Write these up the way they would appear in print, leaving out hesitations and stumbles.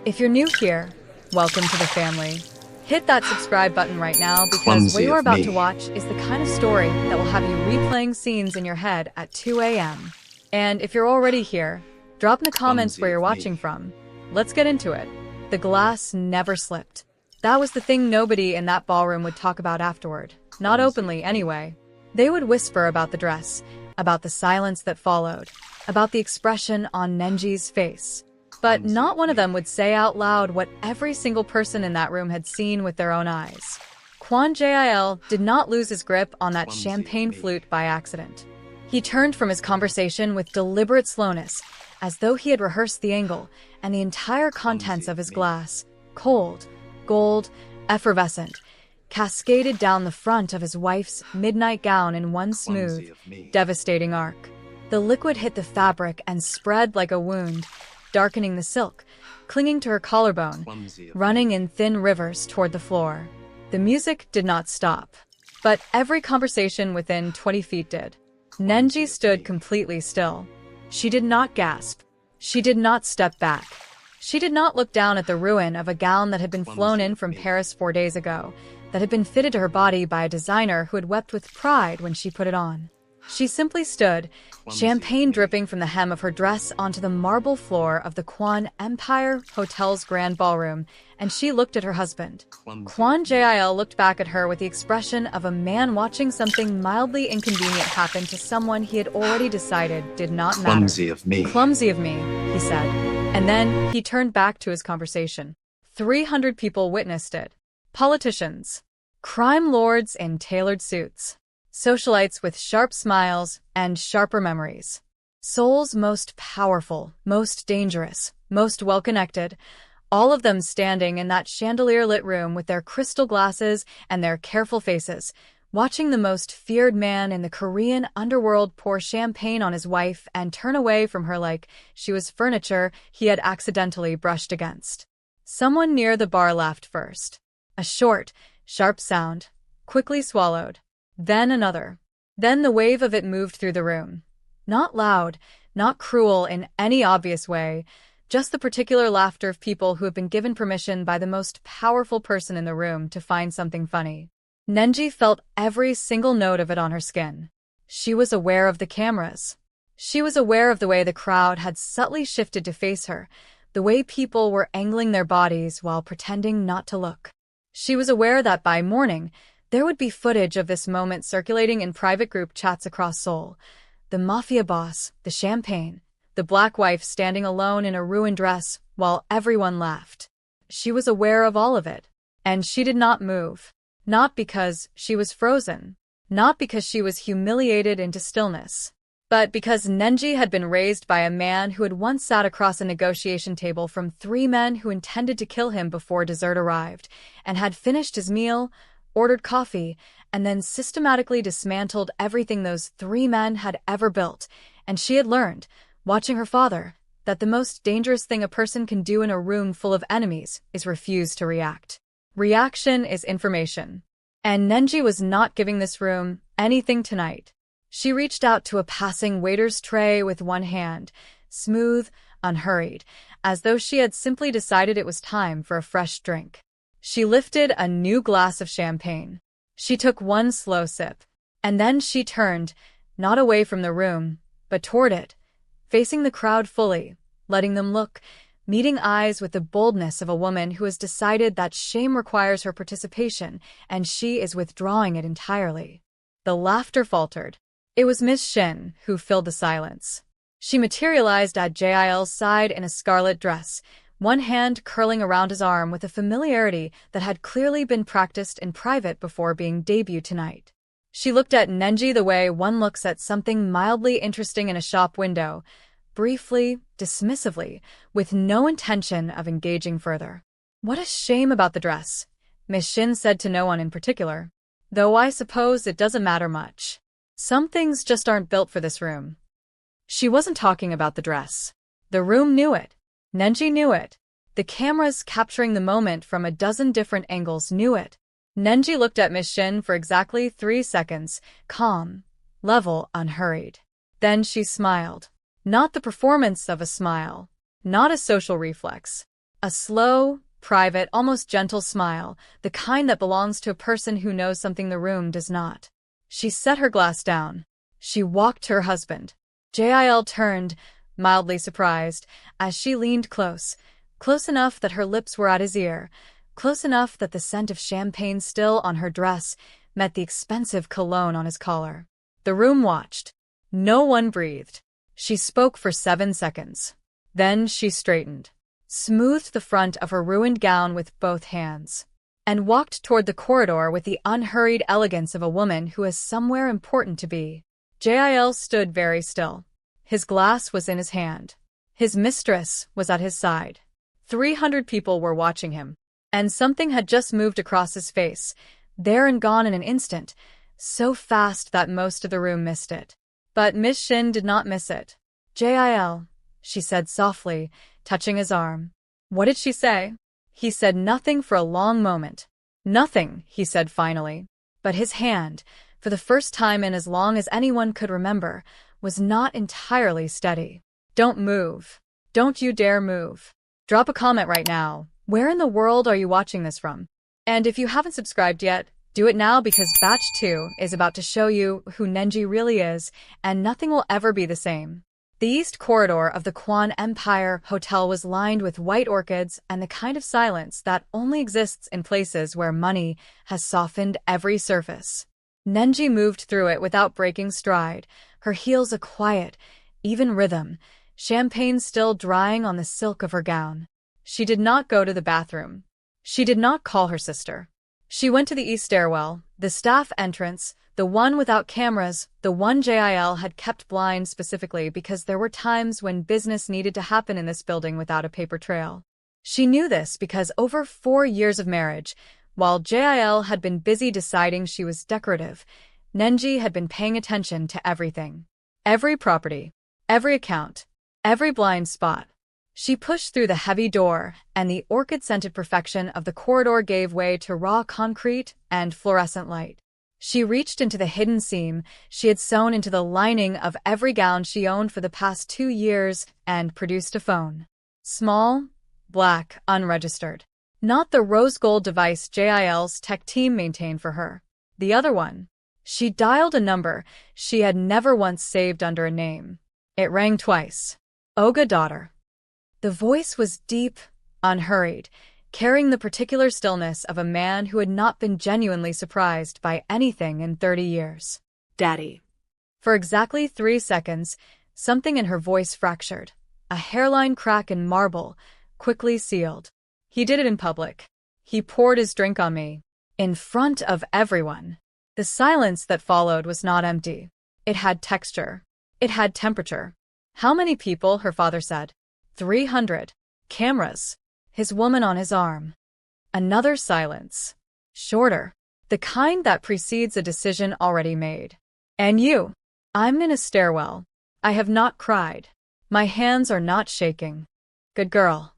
If you're new here, welcome to the family. Hit that subscribe button right now because what Clumsy you're of about me. to watch is the kind of story that will have you replaying scenes in your head at 2 a.m. And if you're already here, drop in the comments Clumsy where you're of watching me. from. Let's get into it. The glass never slipped. That was the thing nobody in that ballroom would talk about afterward. Not Clumsy openly, of me. anyway. They would whisper about the dress, about the silence that followed, about the expression on Nenji's face. But Clumsy not of one of me. them would say out loud what every single person in that room had seen with their own eyes. Kwon Jae-il did not lose his grip on that Clumsy of champagne me. flute by accident. He turned from his conversation with deliberate slowness, as though he had rehearsed the angle and the entire contents Clumsy of his of me. glass, cold, gold, effervescent, cascaded down the front of his wife's midnight gown in one smooth, Clumsy of me. devastating arc. The liquid hit the fabric and spread like a wound, darkening the silk, clinging to her collarbone, Clumsy of running me. in thin rivers toward the floor. The music did not stop, but every conversation within 20 feet did. Nenji of stood me. completely still. She did not gasp. She did not step back. She did not look down at the ruin of a gown that had been flown Clumsy in of from me. Paris 4 days ago, that had been fitted to her body by a designer who had wept with pride when she put it on. She simply stood, Clumsy of champagne me. dripping from the hem of her dress onto the marble floor of the Kwon Empire Hotel's grand ballroom, and she looked at her husband. Clumsy Kwon of me. Jae-il looked back at her with the expression of a man watching something mildly inconvenient happen to someone he had already decided did not matter. Clumsy of me. Clumsy of me, he said. And then he turned back to his conversation. 300 people witnessed it. Politicians, crime lords in tailored suits, socialites with sharp smiles and sharper memories. Seoul's most powerful, most dangerous, most well-connected, all of them standing in that chandelier-lit room with their crystal glasses and their careful faces, watching the most feared man in the Korean underworld pour champagne on his wife and turn away from her like she was furniture he had accidentally brushed against. Someone near the bar laughed first. A short, sharp sound, quickly swallowed. Then another. Then the wave of it moved through the room. Not loud, not cruel in any obvious way, just the particular laughter of people who have been given permission by the most powerful person in the room to find something funny. Nenji felt every single note of it on her skin. She was aware of the cameras. She was aware of the way the crowd had subtly shifted to face her, the way people were angling their bodies while pretending not to look. She was aware that by morning, there would be footage of this moment circulating in private group chats across Seoul. The Mafia boss, the champagne, the black wife standing alone in a ruined dress while everyone laughed. She was aware of all of it, and she did not move. Not because she was frozen, not because she was humiliated into stillness, but because Nenji had been raised by a man who had once sat across a negotiation table from 3 men who intended to kill him before dessert arrived, and had finished his meal, ordered coffee, and then systematically dismantled everything those 3 men had ever built. And she had learned, watching her father, that the most dangerous thing a person can do in a room full of enemies is refuse to react. Reaction is information. And Nenji was not giving this room anything tonight. She reached out to a passing waiter's tray with one hand, smooth, unhurried, as though she had simply decided it was time for a fresh drink. She lifted a new glass of champagne. She took one slow sip, and then she turned, not away from the room, but toward it, facing the crowd fully, letting them look, meeting eyes with the boldness of a woman who has decided that shame requires her participation, and she is withdrawing it entirely. The laughter faltered. It was Miss Shin who filled the silence. She materialized at Jae-il's side in a scarlet dress, one hand curling around his arm with a familiarity that had clearly been practiced in private before being debuted tonight. She looked at Nenji the way one looks at something mildly interesting in a shop window, briefly, dismissively, with no intention of engaging further. "What a shame about the dress," Miss Shin said to no one in particular. "Though I suppose it doesn't matter much. Some things just aren't built for this room." She wasn't talking about the dress. The room knew it. Nenji knew it. The cameras capturing the moment from a dozen different angles knew it. Nenji looked at Miss Shin for exactly 3 seconds, calm, level, unhurried. Then she smiled. Not the performance of a smile. Not a social reflex. A slow, private, almost gentle smile, the kind that belongs to a person who knows something the room does not. She set her glass down. She walked to her husband. Jae-il turned, mildly surprised, as she leaned close enough that her lips were at his ear, close enough that the scent of champagne still on her dress met the expensive cologne on his collar. The room watched. No one breathed. She spoke for 7 seconds. Then she straightened, smoothed the front of her ruined gown with both hands, and walked toward the corridor with the unhurried elegance of a woman who has somewhere important to be. Jae-il stood very still. His glass was in his hand. His mistress was at his side. 300 people were watching him, and something had just moved across his face, there and gone in an instant, so fast that most of the room missed it. But Miss Shin did not miss it. Jae-il, she said softly, touching his arm. What did she say? He said nothing for a long moment. Nothing, he said finally. But his hand, for the first time in as long as anyone could remember, was not entirely steady. Don't move. Don't you dare move. Drop a comment right now. Where in the world are you watching this from? And if you haven't subscribed yet, do it now because Batch 2 is about to show you who Nenji really is, and nothing will ever be the same. The east corridor of the Kwon Empire Hotel was lined with white orchids and the kind of silence that only exists in places where money has softened every surface. Nenji moved through it without breaking stride, her heels a quiet, even rhythm, champagne still drying on the silk of her gown. She did not go to the bathroom. She did not call her sister. She went to the east stairwell, the staff entrance, the one without cameras, the one Jae-il had kept blind specifically because there were times when business needed to happen in this building without a paper trail. She knew this because over 4 years of marriage, while Jae-il had been busy deciding she was decorative, Nenji had been paying attention to everything. Every property, every account, every blind spot. She pushed through the heavy door, and the orchid-scented perfection of the corridor gave way to raw concrete and fluorescent light. She reached into the hidden seam she had sewn into the lining of every gown she owned for the past 2 years and produced a phone. Small, black, unregistered. Not the rose gold device Jae-il's tech team maintained for her. The other one. She dialed a number she had never once saved under a name. It rang twice. Oga daughter. The voice was deep, unhurried, carrying the particular stillness of a man who had not been genuinely surprised by anything in 30 years. Daddy. For exactly 3 seconds, something in her voice fractured. A hairline crack in marble, quickly sealed. He did it in public. He poured his drink on me. In front of everyone. The silence that followed was not empty. It had texture. It had temperature. How many people, her father said? 300. Cameras. His woman on his arm. Another silence. Shorter. The kind that precedes a decision already made. And you? I'm in a stairwell. I have not cried. My hands are not shaking. Good girl.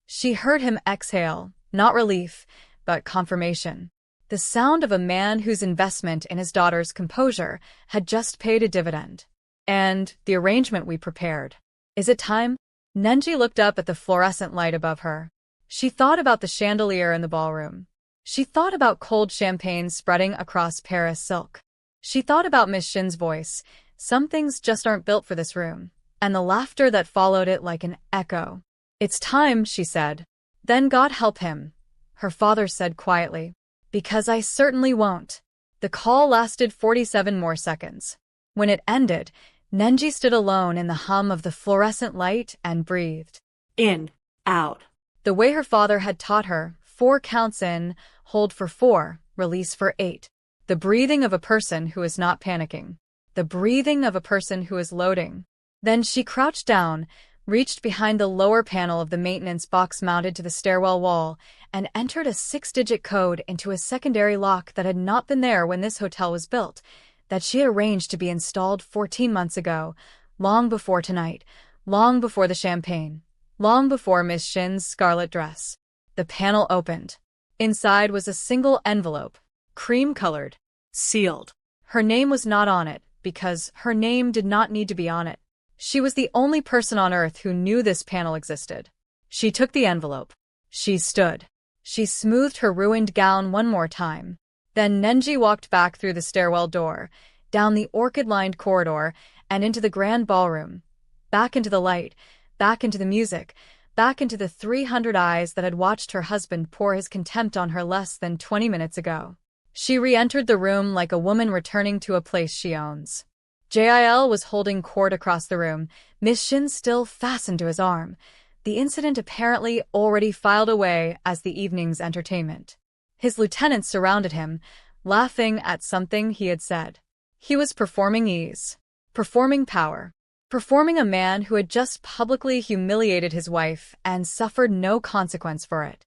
She heard him exhale, not relief, but confirmation. The sound of a man whose investment in his daughter's composure had just paid a dividend. And the arrangement we prepared. Is it time? Nenji looked up at the fluorescent light above her. She thought about the chandelier in the ballroom. She thought about cold champagne spreading across Paris silk. She thought about Miss Shin's voice. Some things just aren't built for this room. And the laughter that followed it like an echo. It's time, she said. Then God help him, her father said quietly. Because I certainly won't. The call lasted 47 more seconds. When it ended, Nenji stood alone in the hum of the fluorescent light and breathed. In, out. The way her father had taught her, 4 counts in, hold for 4, release for 8. The breathing of a person who is not panicking. The breathing of a person who is loading. Then she crouched down, reached behind the lower panel of the maintenance box mounted to the stairwell wall, and entered a 6-digit code into a secondary lock that had not been there when this hotel was built, that she had arranged to be installed 14 months ago, long before tonight, long before the champagne, long before Miss Shin's scarlet dress. The panel opened. Inside was a single envelope, cream-colored, sealed. Her name was not on it, because her name did not need to be on it. She was the only person on Earth who knew this panel existed. She took the envelope. She stood. She smoothed her ruined gown one more time. Then Nenji walked back through the stairwell door, down the orchid-lined corridor, and into the grand ballroom. Back into the light, back into the music, back into the 300 eyes that had watched her husband pour his contempt on her less than 20 minutes ago. She re-entered the room like a woman returning to a place she owns. Jae-il was holding court across the room, Miss Shin still fastened to his arm, the incident apparently already filed away as the evening's entertainment. His lieutenants surrounded him, laughing at something he had said. He was performing ease, performing power, performing a man who had just publicly humiliated his wife and suffered no consequence for it.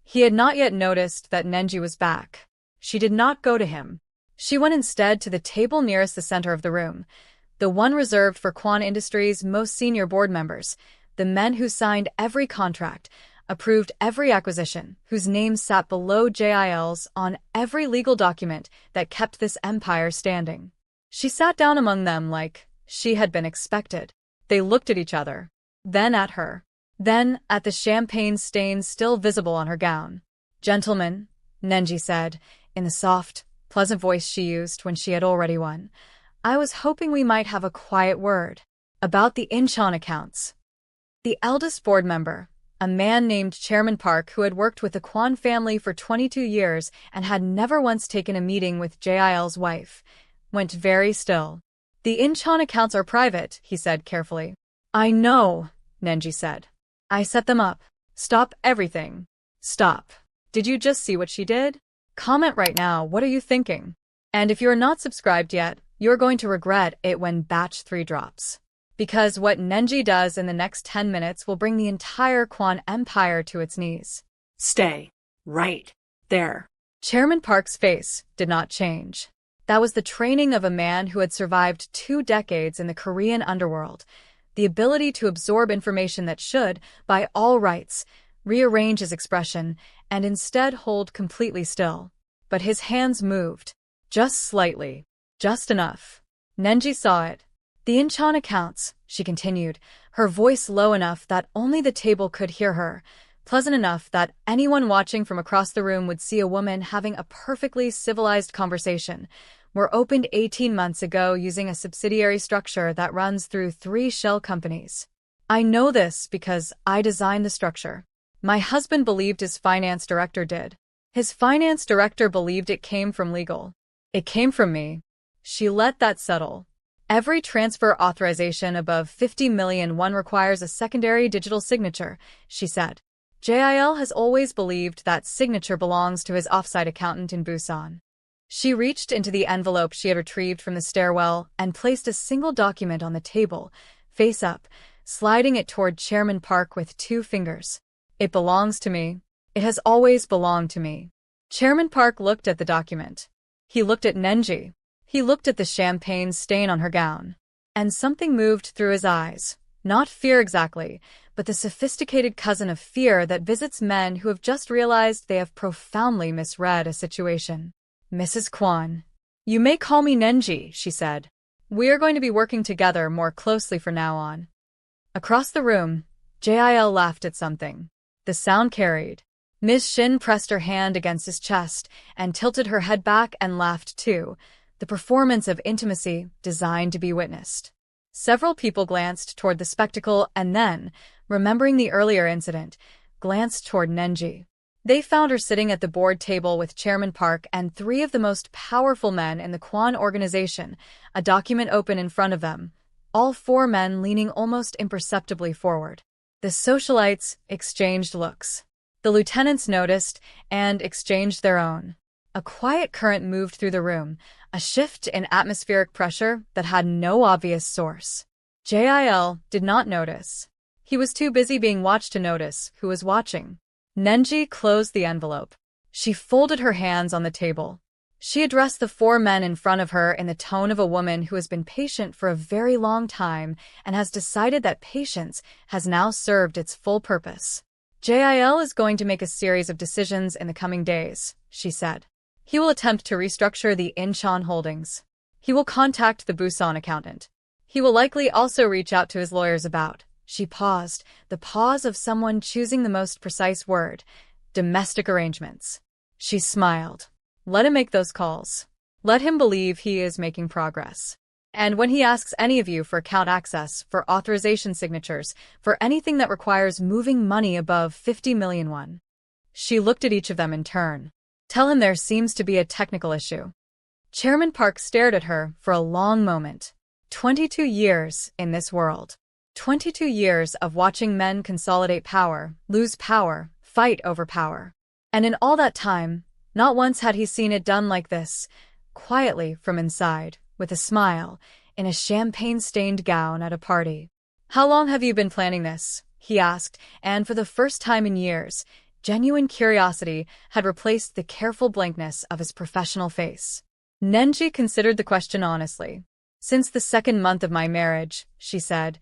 He had not yet noticed that Nenji was back. She did not go to him. She went instead to the table nearest the center of the room, the one reserved for Kwon Industries' most senior board members, the men who signed every contract, approved every acquisition, whose names sat below Jae-il's on every legal document that kept this empire standing. She sat down among them like she had been expected. They looked at each other, then at her, then at the champagne stains still visible on her gown. "Gentlemen," Nenji said, in the soft, pleasant voice she used when she had already won, "I was hoping we might have a quiet word about the Incheon accounts." The eldest board member, a man named Chairman Park who had worked with the Kwon family for 22 years and had never once taken a meeting with Jae-il's wife, went very still. "The Incheon accounts are private," he said carefully. "I know," Nenji said. "I set them up. Stop everything. Stop. Did you just see what she did? Comment right now, what are you thinking? And if you're not subscribed yet, you're going to regret it when Batch 3 drops. Because what Nenji does in the next 10 minutes will bring the entire Kwon Empire to its knees." "Stay. Right. There." Chairman Park's face did not change. That was the training of a man who had survived 2 decades in the Korean underworld, the ability to absorb information that should, by all rights, rearrange his expression and instead hold completely still. But his hands moved. Just slightly. Just enough. Nenji saw it. "The Incheon accounts," she continued, her voice low enough that only the table could hear her, pleasant enough that anyone watching from across the room would see a woman having a perfectly civilized conversation, were opened 18 months ago using a subsidiary structure that runs through 3 shell companies. "I know this because I designed the structure. My husband believed his finance director did. His finance director believed it came from legal. It came from me." She let that settle. "Every transfer authorization above 50 million won requires a secondary digital signature," she said. "Jae-il has always believed that signature belongs to his offsite accountant in Busan." She reached into the envelope she had retrieved from the stairwell and placed a single document on the table, face up, sliding it toward Chairman Park with 2 fingers. "It belongs to me. It has always belonged to me." Chairman Park looked at the document. He looked at Nenji. He looked at the champagne stain on her gown. And something moved through his eyes. Not fear exactly, but the sophisticated cousin of fear that visits men who have just realized they have profoundly misread a situation. "Mrs. Kwon. You may call me Nenji," she said. "We are going to be working together more closely from now on." Across the room, Jae-il laughed at something. The sound carried. Miss Shin pressed her hand against his chest and tilted her head back and laughed too, the performance of intimacy designed to be witnessed. Several people glanced toward the spectacle and then, remembering the earlier incident, glanced toward Nenji. They found her sitting at the board table with Chairman Park and 3 of the most powerful men in the Kwon organization, a document open in front of them, all 4 men leaning almost imperceptibly forward. The socialites exchanged looks. The lieutenants noticed and exchanged their own. A quiet current moved through the room, a shift in atmospheric pressure that had no obvious source. Jae-il did not notice. He was too busy being watched to notice who was watching. Nenji closed the envelope. She folded her hands on the table. She addressed the 4 men in front of her in the tone of a woman who has been patient for a very long time and has decided that patience has now served its full purpose. "Jae-il is going to make a series of decisions in the coming days," she said. "He will attempt to restructure the Incheon holdings. He will contact the Busan accountant. He will likely also reach out to his lawyers about She paused, the pause of someone choosing the most precise word. Domestic arrangements. She smiled. Let him make those calls. Let him believe he is making progress. And when he asks any of you for account access, for authorization signatures, for anything that requires moving money above 50 million won. She looked at each of them in turn. Tell him there seems to be a technical issue. Chairman Park stared at her for a long moment. 22 years in this world. 22 years of watching men consolidate power, lose power, fight over power. And in all that time, not once had he seen it done like this, quietly from inside, with a smile, in a champagne-stained gown at a party. How long have you been planning this? He asked, and for the first time in years, genuine curiosity had replaced the careful blankness of his professional face. Nenji considered the question honestly. Since the second month of my marriage, she said,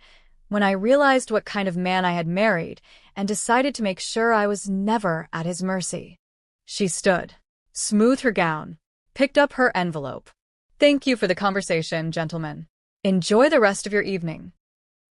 when I realized what kind of man I had married and decided to make sure I was never at his mercy. She stood, smoothed her gown, picked up her envelope. Thank you for the conversation, gentlemen. Enjoy the rest of your evening.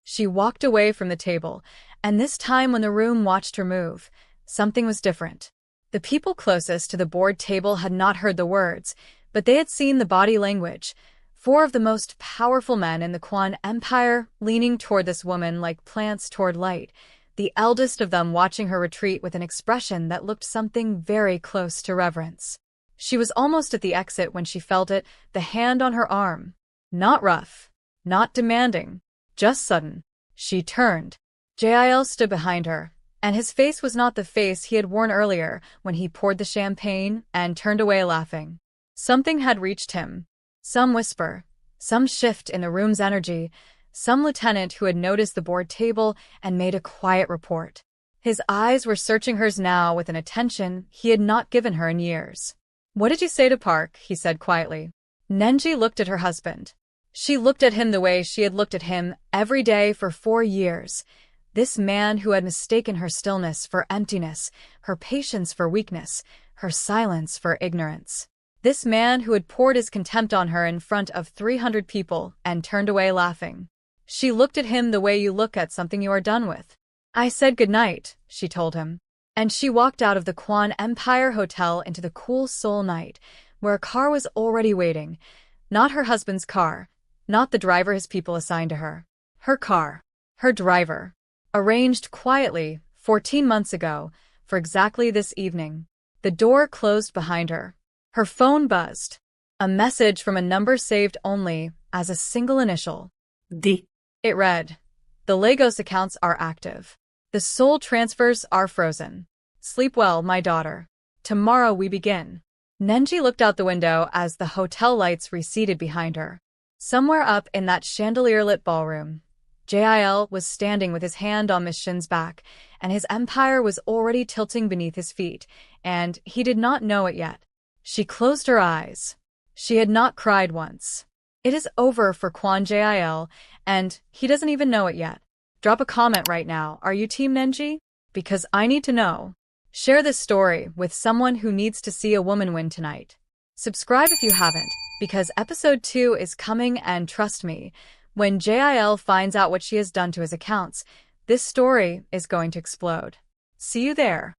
She walked away from the table, and this time when the room watched her move, something was different. The people closest to the board table had not heard the words, but they had seen the body language. 4 of the most powerful men in the Kwon Empire leaning toward this woman like plants toward light, the eldest of them watching her retreat with an expression that looked something very close to reverence. She was almost at the exit when she felt it, the hand on her arm. Not rough, not demanding, just sudden. She turned. Jae-il stood behind her, and his face was not the face he had worn earlier when he poured the champagne and turned away laughing. Something had reached him. Some whisper, some shift in the room's energy, some lieutenant who had noticed the board table and made a quiet report. His eyes were searching hers now with an attention he had not given her in years. What did you say to Park? He said quietly. Nenji looked at her husband. She looked at him the way she had looked at him every day for 4 years. This man who had mistaken her stillness for emptiness, her patience for weakness, her silence for ignorance. This man who had poured his contempt on her in front of 300 people and turned away laughing. She looked at him the way you look at something you are done with. I said goodnight, she told him. And she walked out of the Kwon Empire Hotel into the cool Seoul night, where a car was already waiting. Not her husband's car, not the driver his people assigned to her. Her car, her driver. Arranged quietly, 14 months ago, for exactly this evening. The door closed behind her. Her phone buzzed. A message from a number saved only as a single initial. D. It read, the Lagos accounts are active. The Seoul transfers are frozen. Sleep well, my daughter. Tomorrow we begin. Nenji looked out the window as the hotel lights receded behind her. Somewhere up in that chandelier-lit ballroom, Jae-il was standing with his hand on Miss Shin's back, and his empire was already tilting beneath his feet, and he did not know it yet. She closed her eyes. She had not cried once. It is over for Kwon Jae-il, and he doesn't even know it yet. Drop a comment right now. Are you Team Nenji? Because I need to know. Share this story with someone who needs to see a woman win tonight. Subscribe if you haven't, because episode 2 is coming, and trust me, when Jae-il finds out what she has done to his accounts, this story is going to explode. See you there.